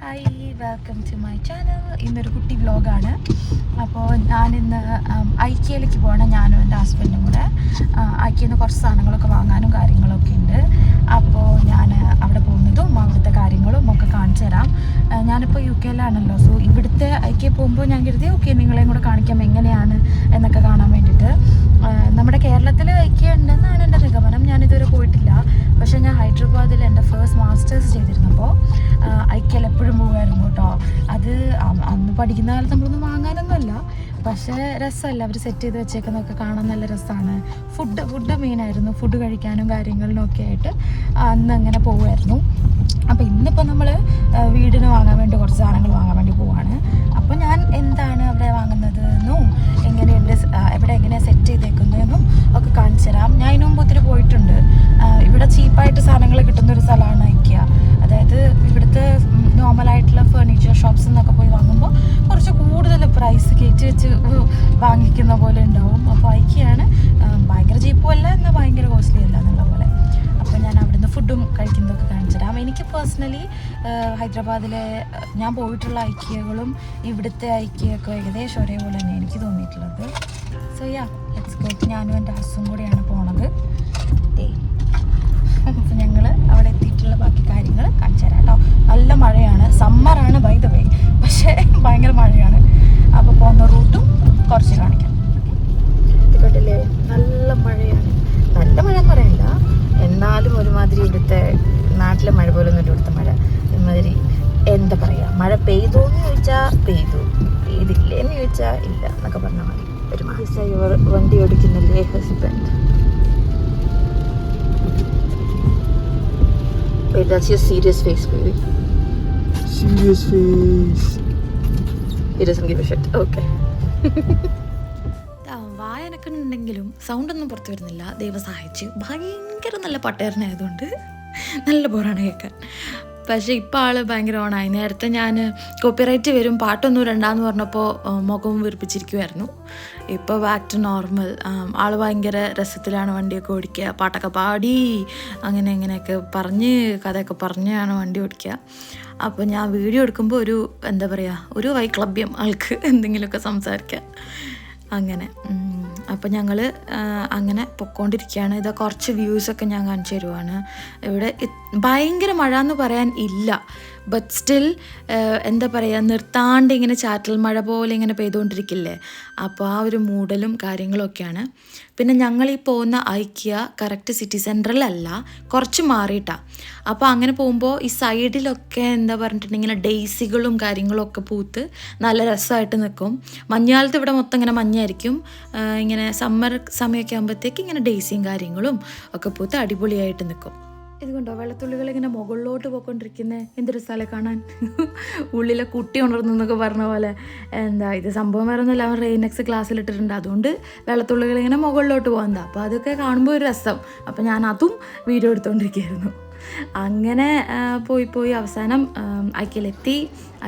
Hi, welcome to my channel. ഇന്നൊരു കുട്ടി വ്ലോഗാണ്. അപ്പോൾ ഞാനിന്ന് ഐക്യയിലേക്ക് പോകണം. ഞാനും എൻ്റെ ഹസ്ബൻഡും കൂടെ ഐക്യയിൽ നിന്ന് കുറച്ച് സാധനങ്ങളൊക്കെ വാങ്ങാനും കാര്യങ്ങളൊക്കെ ഉണ്ട്. അപ്പോൾ ഞാൻ അവിടെ പോകുന്നതും അവിടുത്തെ കാര്യങ്ങളും ഒക്കെ കാണിച്ചു തരാം. ഞാനിപ്പോൾ UK-ലാണല്ലോ. സോ ഇവിടുത്തെ ഐക്യ പോകുമ്പോൾ ഞാൻ കരുതി ഓക്കെ നിങ്ങളെയും കൂടെ കാണിക്കാം എങ്ങനെയാണ് എന്നൊക്കെ കാണാൻ വേണ്ടിയിട്ട്. നമ്മുടെ കേരളത്തിൽ ഐക്യ ഉണ്ടെന്നാണ് എൻ്റെ നിഗമനം. ഞാനിതുവരെ പോയിട്ടില്ല. പക്ഷേ ഞാൻ ഹൈദരാബാദിൽ എൻ്റെ ഫസ്റ്റ് മാസ്റ്റേഴ്സ് ചെയ്തിരുന്നപ്പോൾ ഐക്യയിൽ എപ്പോഴും പോകുമായിരുന്നു കേട്ടോ. അത് അന്ന് പഠിക്കുന്ന കാലത്ത് നമ്മളൊന്നും വാങ്ങാനൊന്നുമല്ല, പക്ഷേ രസമല്ല, അവർ സെറ്റ് ചെയ്ത് വെച്ചേക്കുന്നതൊക്കെ കാണാൻ നല്ല രസമാണ്. ഫുഡ് മെയിനായിരുന്നു. ഫുഡ് കഴിക്കാനും കാര്യങ്ങളിലും ഒക്കെ ആയിട്ട് അന്ന് അങ്ങനെ പോകുമായിരുന്നു. അപ്പോൾ ഇന്നിപ്പോൾ നമ്മൾ വീടിന് വാങ്ങാൻ വേണ്ടി കുറച്ച് സാധനങ്ങൾ വാങ്ങാൻ വേണ്ടി പോവാണ്. അപ്പോൾ ഞാൻ എന്താണ് അവിടെ വാങ്ങുന്നത് എന്നും എങ്ങനെയുണ്ട് എങ്ങനെയാണ് സെറ്റ് ചെയ്തേക്കുന്നതെന്നും ഒക്കെ കാണിച്ചു തരാം. ഞാൻ ഇതിനു മുമ്പ് ഒത്തിരി പോയിട്ടുണ്ട്. ഇവിടെ ചീപ്പായിട്ട് സാധനങ്ങൾ കിട്ടുന്നൊരു സ്ഥലമാണ് ഐക്യ. അതായത് ഇവിടുത്തെ നോർമലായിട്ടുള്ള ഫർണിച്ചർ ഷോപ്സ് എന്നൊക്കെ പോയി വാങ്ങുമ്പോൾ കുറച്ച് കൂടുതൽ പ്രൈസ് കയറ്റി വെച്ച് വാങ്ങിക്കുന്ന പോലെ ഉണ്ടാവും. അപ്പോൾ ഐക്യയാണ് ഭയങ്കര ചീപ്പും അല്ല എന്നാൽ ഭയങ്കര കോസ്റ്റ്ലി അല്ല എന്നുള്ള പോലെ. അപ്പോൾ ഞാൻ അവിടുന്ന് ഫുഡും കഴിക്കുന്നതൊക്കെ കാണിച്ചിടാം. എനിക്ക് പേഴ്സണലി ഹൈദരാബാദിലെ ഞാൻ പോയിട്ടുള്ള ഐക്യകളും ഇവിടുത്തെ ഐക്യൊക്കെ ഏകദേശം ഒരേപോലെ തന്നെ എനിക്ക് തോന്നിയിട്ടുള്ളത്. So yeah, let's go. ഞാനും എൻ്റെ ഹസ്സും കൂടെയാണ് പോണത്. അപ്പോൾ ഞങ്ങൾ അവിടെ എത്തിയിട്ടുള്ള ബാക്കി കാര്യങ്ങൾ കാണിച്ചു തരാം കേട്ടോ. നല്ല മഴയാണ്, സമ്മറാണ് ബൈ ദ വേ, പക്ഷേ ഭയങ്കര മഴയാണ്. അപ്പോൾ പോകുന്ന റൂട്ടും കുറച്ച് കാണിക്കാം. കേട്ടില്ലേ, നല്ല മഴയാണ്. നല്ല മഴ എന്ന് പറയില്ല, എന്നാലും ഒരുമാതിരി ഇവിടുത്തെ നാട്ടിലെ മഴ പോലെ ഒന്നും ഇവിടുത്തെ മഴ ഒരുമാതിരി എന്താ പറയുക, മഴ പെയ്തോന്ന് ചോദിച്ചാൽ പെയ്തു, പെയ്തില്ലേന്ന് ചോദിച്ചാൽ ഇല്ല എന്നൊക്കെ പറഞ്ഞാൽ മതി. ഒരു മാസമായി വണ്ടി ഓടിക്കുന്നില്ലേ husband. Wait, that's your serious face, baby. Serious face. He doesn't give a shit. Okay. വായനൊക്കെ ഉണ്ടെങ്കിലും സൗണ്ടൊന്നും പുറത്തു വരുന്നില്ല. ദൈവം സഹായിച്ച്. ഭയങ്കര നല്ല പട്ടേരനായതുകൊണ്ട് നല്ല ബോറാണ് കേൾക്കാൻ. പക്ഷേ ഇപ്പോൾ ആൾ ഭയങ്കര ഓണായി. നേരത്തെ ഞാൻ കോപ്പിറൈറ്റ് വരും പാട്ടൊന്നും ഇടണ്ടാന്ന് പറഞ്ഞപ്പോൾ മുഖവും വീർപ്പിച്ചിരിക്കുമായിരുന്നു. ഇപ്പോൾ ബാക്ക് ടു നോർമൽ. ആൾ ഭയങ്കര രസത്തിലാണ് വണ്ടിയൊക്കെ ഓടിക്കുക, പാട്ടൊക്കെ പാടി അങ്ങനെ ഇങ്ങനെയൊക്കെ പറഞ്ഞ് കഥയൊക്കെ പറഞ്ഞാണ് വണ്ടി ഓടിക്കുക. അപ്പോൾ ഞാൻ വീഡിയോ എടുക്കുമ്പോൾ ഒരു എന്താ പറയുക, ഒരു വൈക്ലഭ്യം ആൾക്ക് എന്തെങ്കിലുമൊക്കെ സംസാരിക്കാൻ അങ്ങനെ. അപ്പോൾ ഞങ്ങൾ അങ്ങനെ പൊയ്ക്കൊണ്ടിരിക്കുകയാണ്. ഇത് കുറച്ച് വ്യൂസൊക്കെ ഞാൻ കാണിച്ചു തരുവാണ്. ഇവിടെ ഭയങ്കര മഴ എന്ന് പറയാൻ ഇല്ല, ബട്ട് സ്റ്റിൽ എന്താ പറയുക, നിർത്താണ്ട് ഇങ്ങനെ ചാറ്റൽ മഴ പോലെ ഇങ്ങനെ പെയ്തുകൊണ്ടിരിക്കില്ലേ, അപ്പോൾ ആ ഒരു മൂടലും കാര്യങ്ങളൊക്കെയാണ്. പിന്നെ ഞങ്ങൾ ഈ പോകുന്ന ഐക്യ കറക്റ്റ് സിറ്റി സെൻറ്ററിലല്ല, കുറച്ച് മാറിയിട്ടാണ്. അപ്പോൾ അങ്ങനെ പോകുമ്പോൾ ഈ സൈഡിലൊക്കെ എന്താ പറഞ്ഞിട്ടുണ്ടെങ്കിൽ ഡെയ്സികളും കാര്യങ്ങളൊക്കെ പൂത്ത് നല്ല രസമായിട്ട് നിൽക്കും. മഞ്ഞുകാലത്ത് ഇവിടെ മൊത്തം ഇങ്ങനെ മഞ്ഞായിരിക്കും. ഇങ്ങനെ സമ്മർ സമയമൊക്കെ ആകുമ്പോഴത്തേക്ക് ഇങ്ങനെ ഡെയ്സിയും കാര്യങ്ങളും ഒക്കെ പൂത്ത് അടിപൊളിയായിട്ട് നിൽക്കും. ഇതുകൊണ്ടോ വെള്ളത്തുള്ളികൾ ഇങ്ങനെ മുകളിലോട്ട് പോയിക്കൊണ്ടിരിക്കുന്നത് എന്തൊരു സ്ഥലം കാണാൻ. ഉള്ളിലെ കുട്ടി ഉണർന്നു എന്നൊക്കെ പറഞ്ഞ പോലെ. എന്താ ഇത് സംഭവം വേറെ ഒന്നുമില്ല, അവൻ റെയിനെക്സ് ക്ലാസ്സിലിട്ടിട്ടുണ്ട്, അതുകൊണ്ട് വെള്ളത്തുള്ളികൾ ഇങ്ങനെ മുകളിലോട്ട് പോകുന്നത്. അപ്പോൾ അതൊക്കെ കാണുമ്പോൾ ഒരു രസം. അപ്പോൾ ഞാൻ അതും വീഡിയോ എടുത്തുകൊണ്ടിരിക്കുകയായിരുന്നു. അങ്ങനെ പോയി അവസാനം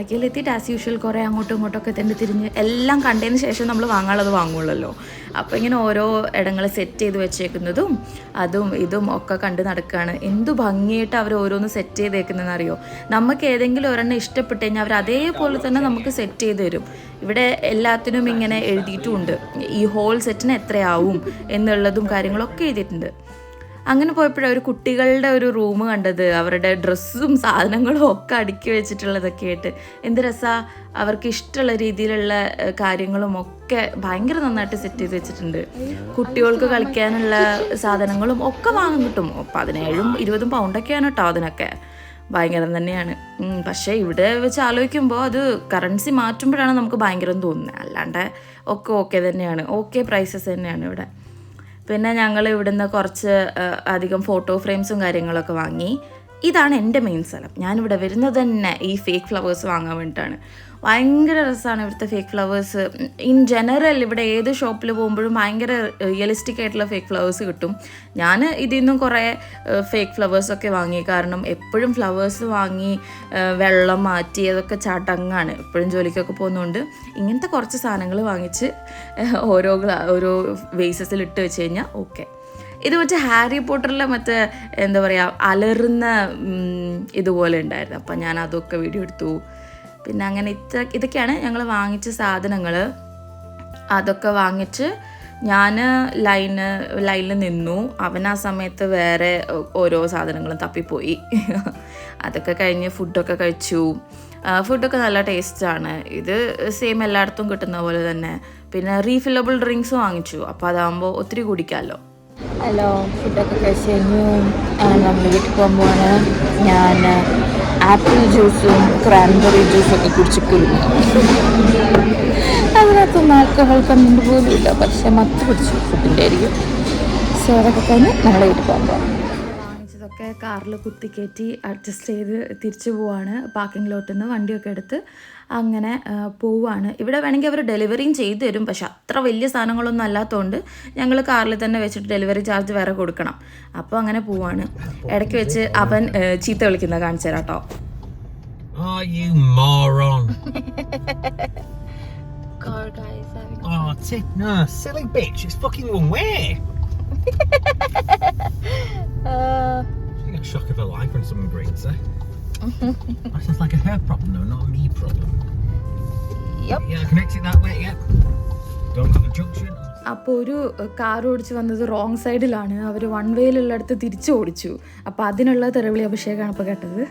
ഐക്യയിലെത്തിയിട്ട് ആസ് യൂഷ്വൽ കുറേ അങ്ങോട്ടും ഇങ്ങോട്ടൊക്കെ തിരിഞ്ഞ് എല്ലാം കണ്ടതിന് ശേഷം നമ്മൾ വാങ്ങാനുള്ളത് വാങ്ങുള്ളല്ലോ. അപ്പോൾ ഇങ്ങനെ ഓരോ ഇടങ്ങൾ സെറ്റ് ചെയ്ത് വെച്ചേക്കുന്നതും അതും ഇതും ഒക്കെ കണ്ട് നടക്കുകയാണ്. എന്തു ഭംഗിയായിട്ട് അവർ ഓരോന്ന് സെറ്റ് ചെയ്തേക്കുന്നതെന്ന് അറിയോ. നമുക്ക് ഏതെങ്കിലും ഒരെണ്ണം ഇഷ്ടപ്പെട്ട് കഴിഞ്ഞാൽ അവർ അതേപോലെ തന്നെ നമുക്ക് സെറ്റ് ചെയ്ത് തരും. ഇവിടെ എല്ലാത്തിനും ഇങ്ങനെ എഴുതിയിട്ടുമുണ്ട്, ഈ ഹോൾ സെറ്റിന് എത്രയാവും എന്നുള്ളതും കാര്യങ്ങളൊക്കെ എഴുതിയിട്ടുണ്ട്. അങ്ങനെ പോയപ്പോഴാണ് ഒരു കുട്ടികളുടെ ഒരു റൂം കണ്ടത്. അവരുടെ ഡ്രസ്സും സാധനങ്ങളും ഒക്കെ അടുക്കി വെച്ചിട്ടുള്ളതൊക്കെ ആയിട്ട് എന്ത് രസമാണ്. അവർക്ക് ഇഷ്ടമുള്ള രീതിയിലുള്ള കാര്യങ്ങളും ഒക്കെ ഭയങ്കര നന്നായിട്ട് സെറ്റ് ചെയ്ത് വെച്ചിട്ടുണ്ട്. കുട്ടികൾക്ക് കളിക്കാനുള്ള സാധനങ്ങളും ഒക്കെ വാങ്ങാൻ കിട്ടും. 17-20 പൗണ്ടൊക്കെയാണ് കേട്ടോ അതിനൊക്കെ. ഭയങ്കരം തന്നെയാണ്. പക്ഷേ ഇവിടെ വെച്ച് ആലോചിക്കുമ്പോൾ അത് കറൻസി മാറ്റുമ്പോഴാണ് നമുക്ക് ഭയങ്കരം തോന്നുന്നത്. അല്ലാണ്ട് ഓക്കെ തന്നെയാണ്, ഓക്കെ പ്രൈസസ് തന്നെയാണ് ഇവിടെ. പിന്നെ ഞങ്ങൾ ഇവിടുന്ന് കുറച്ച് അധികം ഫോട്ടോ ഫ്രെയിംസും കാര്യങ്ങളൊക്കെ വാങ്ങി. ഇതാണ് എൻ്റെ മെയിൻ സ്ഥലം. ഞാനിവിടെ വരുന്നത് തന്നെ ഈ ഫേക്ക് ഫ്ലവേഴ്സ് വാങ്ങാൻ വേണ്ടിയിട്ടാണ്. ഭയങ്കര രസമാണ് ഇവിടുത്തെ ഫേക്ക് ഫ്ലവേഴ്സ്. ഇൻ ജനറൽ ഇവിടെ ഏത് ഷോപ്പിൽ പോകുമ്പോഴും ഭയങ്കര റിയലിസ്റ്റിക് ആയിട്ടുള്ള ഫേക്ക് ഫ്ലവേഴ്സ് കിട്ടും. ഞാൻ ഇതിൽ നിന്നും കുറേ ഫേക്ക് ഫ്ലവേഴ്സൊക്കെ വാങ്ങി. കാരണം എപ്പോഴും ഫ്ലവേഴ്സ് വാങ്ങി വെള്ളം മാറ്റി അതൊക്കെ ചടങ്ങാണ്. എപ്പോഴും ജോലിക്കൊക്കെ പോകുന്നതുകൊണ്ട് ഇങ്ങനത്തെ കുറച്ച് സാധനങ്ങൾ വാങ്ങിച്ച് ഓരോ വേസസിൽ ഇട്ട് വെച്ച് കഴിഞ്ഞാൽ ഓക്കെ. ഇത് മറ്റേ ഹാരി പോട്ടറിലെ മറ്റേ എന്താ പറയുക അലറുന്ന ഇതുപോലെ ഉണ്ടായിരുന്നു. അപ്പം ഞാൻ അതൊക്കെ വീഡിയോ എടുത്തു. പിന്നെ അങ്ങനെ ഇതൊക്കെയാണ് ഞങ്ങൾ വാങ്ങിച്ച സാധനങ്ങൾ. അതൊക്കെ വാങ്ങിച്ച് ഞാൻ ലൈനിൽ നിന്നു. അവൻ ആ സമയത്ത് വേറെ ഓരോ സാധനങ്ങളും തപ്പിപ്പോയി. അതൊക്കെ കഴിഞ്ഞ് ഫുഡൊക്കെ കഴിച്ചു. ഫുഡൊക്കെ നല്ല ടേസ്റ്റാണ്. ഇത് സെയിം എല്ലായിടത്തും കിട്ടുന്ന പോലെ തന്നെ. പിന്നെ റീഫില്ലബിൾ ഡ്രിങ്ക്സ് വാങ്ങിച്ചു. അപ്പോൾ അതാകുമ്പോൾ ഒത്തിരി കുടിക്കാമല്ലോ. ഹലോ, ഫുഡൊക്കെ കഴിച്ച് കഴിഞ്ഞു. നമ്മൾ വീട്ടിൽ പോകുമ്പോഴാണ് ഞാൻ ആപ്പിൾ ജ്യൂസും ക്രാൻബെറി ജ്യൂസും ഒക്കെ കുടിച്ച് കുരുങ്ങി. അതിനകത്തൊന്നും ആൽക്കഹോൾ കണ്ടു പോലും ഇല്ല, പക്ഷെ മത്ത് പിടിച്ചു ഫുഡിൻ്റെ ആയിരിക്കും. സോ അതൊക്കെ കഴിഞ്ഞ് നമ്മൾ വീട്ടിൽ പോകുമ്പോൾ വാങ്ങിച്ചതൊക്കെ കാറിൽ കുത്തിക്കയറ്റി അഡ്ജസ്റ്റ് ചെയ്ത് തിരിച്ചു പോവാണ്. പാർക്കിംഗ് ലോട്ടിൽ നിന്ന് വണ്ടിയൊക്കെ എടുത്ത് അങ്ങനെ പോവാണ്. ഇവിടെ വേണമെങ്കിൽ അവർ ഡെലിവറിയും ചെയ്തു തരും, പക്ഷെ അത്ര വലിയ സാധനങ്ങളൊന്നും അല്ലാത്തതുകൊണ്ട് ഞങ്ങൾ കാറിൽ തന്നെ വെച്ചിട്ട് ഡെലിവറി ചാർജ് വേറെ കൊടുക്കണം. അപ്പോൾ അങ്ങനെ പോവാണ്. ഇടയ്ക്ക് വെച്ച് അവൻ ചീത്ത വിളിക്കുന്നത് കാണിച്ചു തരാം കേട്ടോ. Oh, you moron. Car guy is having... Oh, no, silly bitch. It's fucking one way. You get a shock of her life when someone greets her. That sounds like a her problem, though, not a me problem. Yep. Yeah, I can exit that way, yeah. Don't have a junction. അപ്പോൾ ഒരു car ഓടിച്ച് വന്നത് wrong സൈഡിലാണ്. അവർ one വേയിലുള്ളിടത്ത് തിരിച്ചു ഓടിച്ചു. അപ്പോൾ അതിനുള്ള തെറിവിളി അഭിഷേകമാണ് ഇപ്പോൾ കേട്ടത്.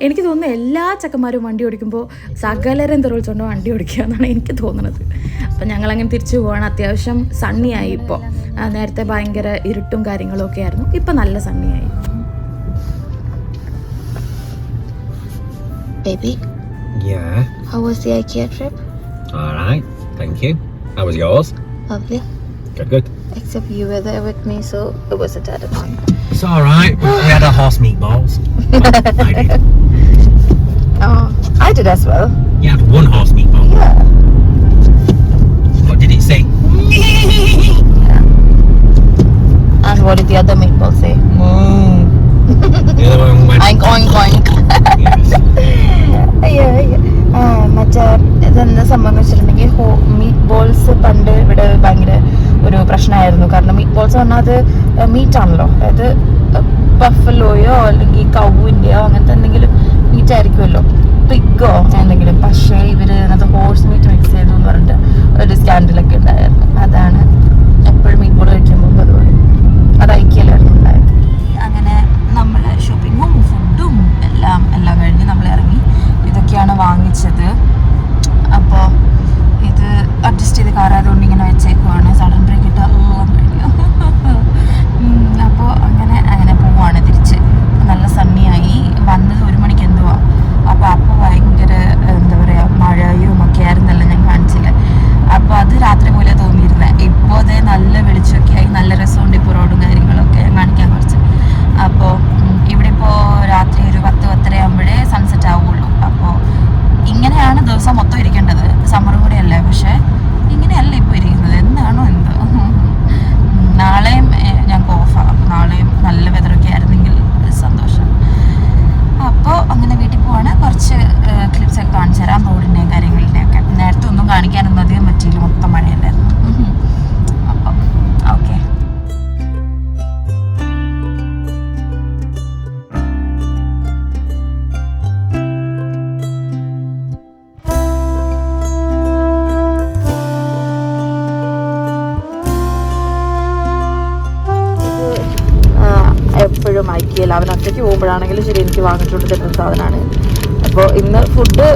എനിക്ക് തോന്നുന്നു എല്ലാ ചക്കന്മാരും വണ്ടി ഓടിക്കുമ്പോൾ സകലരും തെറിവിളിച്ചുകൊണ്ട് വണ്ടി ഓടിക്കുക എന്നാണ് എനിക്ക് തോന്നുന്നത്. അപ്പം ഞങ്ങളങ്ങനെ തിരിച്ചു പോവാണ്. അത്യാവശ്യം സണ്ണിയായി ഇപ്പോൾ. നേരത്തെ ഭയങ്കര ഇരുട്ടും കാര്യങ്ങളും ഒക്കെ ആയിരുന്നു. ഇപ്പം നല്ല സണ്ണിയായി. Baby, Yeah. how was the IKEA trip? All right. Thank you. How was yours? Lovely. Good. Except you were there with me, so it was a tad annoying. It's all right. We had our horse meatballs. Well, I did. Oh, I did as well. You had one horse meatball. Yeah. What did it say? Yeah. And what did the other meatball say? The other one went. Oink, oink, oink. Yes. മറ്റേ ഇതെന്താ സംഭവം വെച്ചിട്ടുണ്ടെങ്കിൽ meet balls പണ്ട് ഇവിടെ ഭയങ്കര ഒരു പ്രശ്നമായിരുന്നു. കാരണം മീറ്റ് ബോൾസ് പറഞ്ഞാൽ അത് മീറ്റ് ആണല്ലോ, അതായത് ബഫലോയോ അല്ലെങ്കിൽ കൗവിൻ്റെയോ അങ്ങനത്തെ എന്തെങ്കിലും മീറ്റ് ആയിരിക്കുമല്ലോ, പിഗോ എന്തെങ്കിലും. പക്ഷേ ഇവർ അതിനകത്ത് ഹോഴ്സ് മീറ്റ് മിക്സ് ചെയ്തു എന്ന് പറഞ്ഞിട്ട് ഒരു സ്കാൻഡലൊക്കെ ഉണ്ടായിരുന്നു. അതാണ് എപ്പോഴും മീറ്റ് ബോൾ കഴിക്കുമ്പോൾ അതുപോലെ അത് ഐക്യയിലായിരുന്നു ഉണ്ടായത്. അങ്ങനെ നമ്മൾ ഷോപ്പിങ്ങും ഫുഡും എല്ലാം കഴിഞ്ഞ് നമ്മൾ ഇറങ്ങി. ഇതൊക്കെയാണ് വാങ്ങിച്ചത്. അപ്പോൾ ഇത് അഡ്ജസ്റ്റ് ചെയ്ത് കാറായതുകൊണ്ട് ഇങ്ങനെ വെച്ചേക്കുവാണ്. സഡൻ ബ്രേക്ക് ഇട്ട് എല്ലാം കഴിഞ്ഞു. അപ്പോൾ അങ്ങനെ പോവുകയാണ് തിരിച്ച്. നല്ല സണ്ണിയായി. വന്നത് 1 മണിക്ക് എന്തുവാ. അപ്പോൾ ഭയങ്കര എന്താ പറയുക മഴയും ഒക്കെ ആയിരുന്നല്ലോ, ഞാൻ കാണിച്ചില്ല. അപ്പോൾ അത് രാത്രി പോലെ തോന്നിയിരുന്നത്. ഇപ്പോൾ അതേ നല്ല വെളിച്ചമൊക്കെ ആയി, നല്ല രസമുണ്ട് ഇപ്പോൾ റോഡും കാര്യങ്ങളൊക്കെ. ഞാൻ കാണിക്കാൻ കുറച്ച്. അപ്പോൾ ഇവിടെ ഇപ്പോൾ രാത്രി ഒരു 10-10:30 ആകുമ്പോഴേ സൺസെറ്റ് ആവുള്ളൂ. അപ്പോൾ ഇങ്ങനെയാണ് ദിവസം മൊത്തം ഇരിക്കേണ്ടത്. സമ്മറും കൂടെ അല്ലേ, പക്ഷേ ഇങ്ങനെയല്ല ഇപ്പോൾ ഇരിക്കുന്നത്. എന്താണോ എന്തോ. നാളെയും ഞങ്ങൾക്ക് ഓഫാണ്. അപ്പോൾ നാളെയും നല്ല വെതറൊക്കെ ആയിരുന്നെങ്കിൽ സന്തോഷം. അപ്പോൾ അങ്ങനെ വീട്ടിൽ പോവാണ്. കുറച്ച് ക്ലിപ്സൊക്കെ കാണിച്ചു തരാം, റോഡിൻ്റെയും കാര്യങ്ങളുടെയൊക്കെ. നേരത്തെ ഒന്നും കാണിക്കാനൊന്നും അധികം പറ്റിയില്ല, മൊത്തം മഴയല്ലായിരുന്നു. അപ്പം ഓക്കെ. എപ്പോഴും ഐക്യയില്ല. അവൻ ഒറ്റയ്ക്ക് പോകുമ്പോഴാണെങ്കിലും ശരി എനിക്ക് വാങ്ങിച്ചുകൊണ്ട് തരുന്ന സാധനമാണ്. അപ്പോൾ ഇന്ന് ഫുഡ്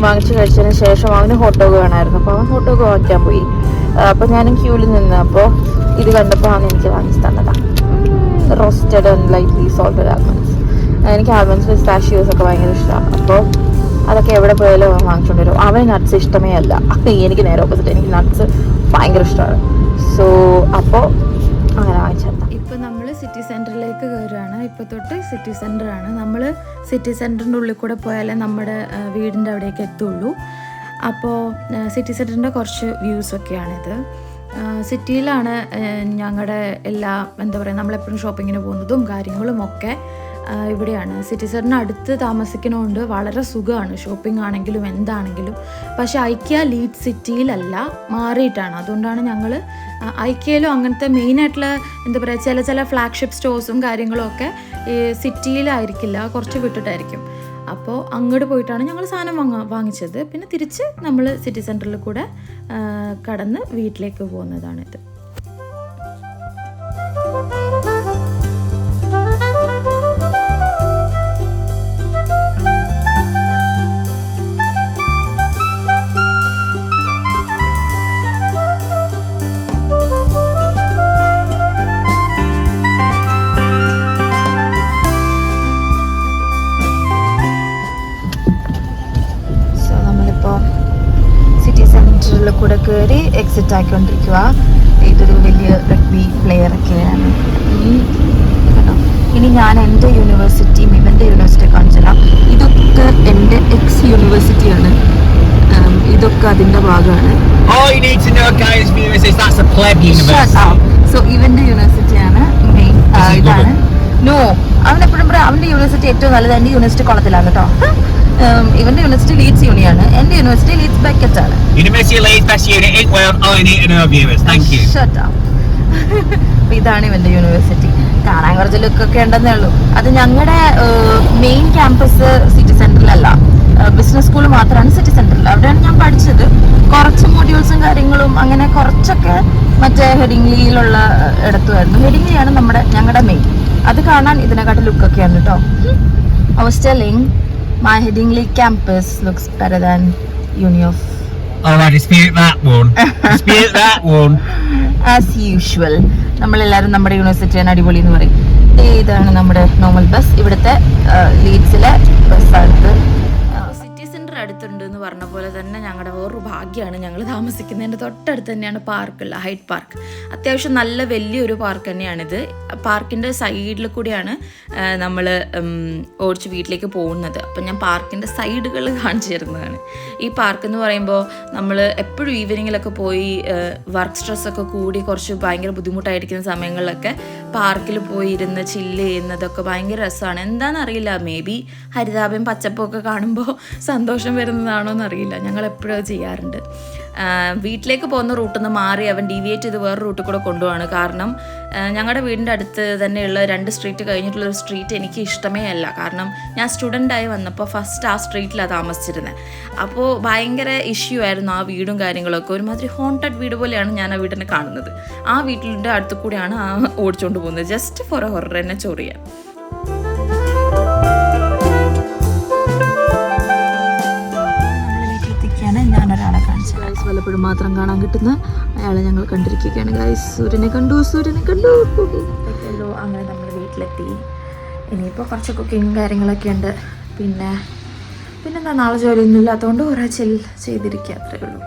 വാങ്ങിച്ച് കഴിച്ചതിന് ശേഷം അവന് ഹോട്ട് ഡോഗ് വേണമായിരുന്നു. അപ്പോൾ അവൻ ഹോട്ട് ഡോഗ് വാങ്ങിക്കാൻ പോയി. അപ്പോൾ ഞാനും ക്യൂവിൽ നിന്ന് അപ്പോൾ ഇത് കണ്ടപ്പോൾ അവൻ എനിക്ക് വാങ്ങിച്ച് തന്നതാണ്. Roasted and lightly salted almonds. എനിക്ക് ആൽമണ്ട്സ് പിസ്താഷ്യൂസ് ഒക്കെ ഭയങ്കര ഇഷ്ടമാണ്. അപ്പോൾ അതൊക്കെ എവിടെ പോയാലും അവൻ വാങ്ങിച്ചുകൊണ്ട് വരും. അവന് നട്ട്സ് ഇഷ്ടമേ അല്ല. എനിക്ക് നേരെ ഓപ്പോസിറ്റ്. എനിക്ക് നട്ട്സ് ഭയങ്കര ഇഷ്ടമാണ്. സോ അപ്പോൾ അങ്ങനെ വാങ്ങിച്ചതാണ്. ഇപ്പോൾ നമ്മൾ സിറ്റി സെൻറ്ററിലേക്ക് കയറുകയാണ്. ഇപ്പോൾ തൊട്ട് സിറ്റി സെൻറ്ററാണ്. നമ്മൾ സിറ്റി സെൻറ്ററിൻ്റെ ഉള്ളിൽ കൂടെ പോയാലേ നമ്മുടെ വീടിൻ്റെ അവിടേക്ക് എത്തുള്ളൂ. അപ്പോൾ സിറ്റി സെൻറ്ററിൻ്റെ കുറച്ച് വ്യൂസൊക്കെയാണിത്. സിറ്റിയിലാണ് ഞങ്ങളുടെ എല്ലാ എന്താ പറയുക നമ്മളെപ്പോഴും ഷോപ്പിങ്ങിന് പോകുന്നതും കാര്യങ്ങളും ഒക്കെ. ഇവിടെയാണ്. സിറ്റി സെൻറ്ററിന് അടുത്ത് താമസിക്കുന്നതുകൊണ്ട് വളരെ സുഖമാണ്, ഷോപ്പിംഗ് ആണെങ്കിലും എന്താണെങ്കിലും. പക്ഷേ ഐക്യ ലീഡ്സ് സിറ്റിയിലല്ല, മാറിയിട്ടാണ്. അതുകൊണ്ടാണ് ഞങ്ങൾ ഐക്യയിലും അങ്ങനത്തെ മെയിനായിട്ടുള്ള എന്താ പറയുക ചില ഫ്ലാഗ്ഷിപ്പ് സ്റ്റോഴ്സും കാര്യങ്ങളും ഒക്കെ ഈ സിറ്റിയിലായിരിക്കില്ല, കുറച്ച് വിട്ടിട്ടായിരിക്കും. അപ്പോൾ അങ്ങോട്ട് പോയിട്ടാണ് ഞങ്ങൾ സാധനം വാങ്ങിച്ചത്. പിന്നെ തിരിച്ച് നമ്മൾ സിറ്റി സെൻറ്ററിൽ കൂടെ കടന്ന് വീട്ടിലേക്ക് പോകുന്നതാണിത്. കൂടെ കയറി എക്സിറ്റ് ആയിക്കൊണ്ടിരിക്കുക. ഇതൊരു വലിയ റഗ്ബി പ്ലെയർ ഒക്കെയാണ്. ഇനി ഞാൻ എൻ്റെ യൂണിവേഴ്സിറ്റിയും ഇവൻ്റെ യൂണിവേഴ്സിറ്റി കാണിച്ചുതരാം. ഇതൊക്കെ എൻ്റെ എക്സ് യൂണിവേഴ്സിറ്റിയാണ്. ഇതൊക്കെ അതിൻ്റെ ഭാഗമാണ്. സോ ഇവൻ്റെ യൂണിവേഴ്സിറ്റിയാണ് മെയിൻ. ഇതാണ് നോ, അവൻ എപ്പോഴും പറയാം അവൻ്റെ യൂണിവേഴ്സിറ്റി ഏറ്റവും നല്ലത്, എൻ്റെ യൂണിവേഴ്സിറ്റി കുളത്തിലാണ് കേട്ടോ. ഇവന്റെ യൂണിവേഴ്സിറ്റി ലീഡ്സ് യൂണിയാണ്, എന്റെ യൂണിവേഴ്സിറ്റി ലീഡ്സ് ബക്കറ്റ് ആണ്. ഇതാണ് ഇവന്റെ യൂണിവേഴ്സിറ്റി. കാണാൻ കുറച്ച് ലുക്കൊക്കെ ഉണ്ടെന്നേ ഉള്ളൂ. അത് ഞങ്ങളുടെ മെയിൻ ക്യാമ്പസ് സിറ്റി സെന്ററിലല്ല, ബിസിനസ് സ്കൂൾ മാത്രമാണ് സിറ്റി സെന്ററിൽ. അവിടെയാണ് ഞാൻ പഠിച്ചത്. കുറച്ച് മൊഡ്യൂൾസും കാര്യങ്ങളും അങ്ങനെ കുറച്ചൊക്കെ മറ്റേ ഹെഡിംഗ്ലിയിലുള്ള ഇടത്തുമായിരുന്നു. ഹെഡിംഗ്ലിയാണ് ഞങ്ങളുടെ മെയിൻ. അത് കാണാൻ ഇതിനെക്കാട്ടും ലുക്കൊക്കെയാണ് കേട്ടോ. I was telling my Headingley campus looks better than Uni of. Alright, dispute that one. Dispute that one. As usual. നമ്മളെല്ലാവരും നമ്മുടെ യൂണിവേഴ്സിറ്റിയാണ് അടിപൊളി എന്ന് പറയും. ഇതാണ് നമ്മുടെ നോർമൽ ബസ്. ഇവിടുത്തെ ലീഡ്സിലെ ബസ്സാണിത്. സിറ്റി സെൻറ്റർ അടുത്തുണ്ട് എന്ന് പറഞ്ഞ പോലെ തന്നെ ഞങ്ങളുടെ വേറൊരു ഭാഗ്യമാണ്, ഞങ്ങൾ താമസിക്കുന്നതിൻ്റെ തൊട്ടടുത്ത് തന്നെയാണ് പാർക്കുള്ള ഹൈറ്റ് പാർക്ക്. അത്യാവശ്യം നല്ല വലിയൊരു പാർക്ക് തന്നെയാണിത്. പാർക്കിൻ്റെ സൈഡിൽ കൂടിയാണ് നമ്മൾ ഓടിച്ച് വീട്ടിലേക്ക് പോകുന്നത്. അപ്പം ഞാൻ പാർക്കിൻ്റെ സൈഡുകൾ കാണിച്ചു തരുന്നതാണ്. ഈ പാർക്ക് എന്ന് പറയുമ്പോൾ നമ്മൾ എപ്പോഴും ഈവനിങ്ങിലൊക്കെ പോയി വർക്ക് സ്ട്രെസ്സൊക്കെ കൂടി കുറച്ച് ഭയങ്കര ബുദ്ധിമുട്ടായിരിക്കുന്ന സമയങ്ങളിലൊക്കെ പാർക്കിൽ പോയി ഇരുന്ന് ചില്ല് ചെയ്യുന്നതൊക്കെ ഭയങ്കര രസമാണ്. എന്താണെന്നറിയില്ല, മേ ബി ഹരിതാപയും പച്ചപ്പും ഒക്കെ കാണുമ്പോൾ സന്തോഷം വരുന്നതാണോ എന്നറിയില്ല. ഞങ്ങൾ എപ്പോഴും അത് ചെയ്യാറുണ്ട്. വീട്ടിലേക്ക് പോകുന്ന റൂട്ടിൽ നിന്ന് മാറി അവൻ ഡീവിയേറ്റ് ചെയ്ത് വേറെ റൂട്ടിൽ കൂടെ കൊണ്ടുപോവാണ്. കാരണം ഞങ്ങളുടെ വീടിൻ്റെ അടുത്ത് തന്നെയുള്ള 2 സ്ട്രീറ്റ് കഴിഞ്ഞിട്ടുള്ളൊരു സ്ട്രീറ്റ് എനിക്ക് ഇഷ്ടമേ അല്ല. കാരണം ഞാൻ സ്റ്റുഡൻ്റായി വന്നപ്പോൾ ഫസ്റ്റ് ആ സ്ട്രീറ്റിലാണ് താമസിച്ചിരുന്നത്. അപ്പോൾ ഭയങ്കര ഇഷ്യൂ ആയിരുന്നു ആ വീടും കാര്യങ്ങളൊക്കെ. ഒരുമാതിരി ഹോണ്ടഡ് വീട് പോലെയാണ് ഞാൻ ആ വീടിനെ കാണുന്നത്. ആ വീട്ടിൻ്റെ അടുത്ത് കൂടെയാണ് ഓടിച്ചുകൊണ്ട് പോകുന്നത്, ജസ്റ്റ് ഫോർ എ ഹൊറർ എന്നെ ചൊറിയാൻ. ഞാനൊരാളെ കാണിച്ചു ഗൈസ്, വല്ലപ്പോഴും മാത്രം കാണാൻ കിട്ടുന്ന അയാളെ ഞങ്ങൾ കണ്ടിരിക്കുകയാണ് ഗൈസ്. സൂര്യനെ കണ്ടു. അങ്ങനെ നമ്മൾ വീട്ടിലെത്തി. ഇനിയിപ്പോൾ കുറച്ച് കുക്കിങ്ങും കാര്യങ്ങളൊക്കെ ഉണ്ട്. പിന്നെന്താ, നാളെ ജോലിയൊന്നും ഇല്ലാത്തതുകൊണ്ട് കുറേ ചിൽ ചെയ്തിരിക്കുക, അത്രേ ഉള്ളൂ.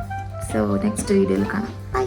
സോ നെക്സ്റ്റ് വീഡിയോയിൽ കാണാം. ബൈ.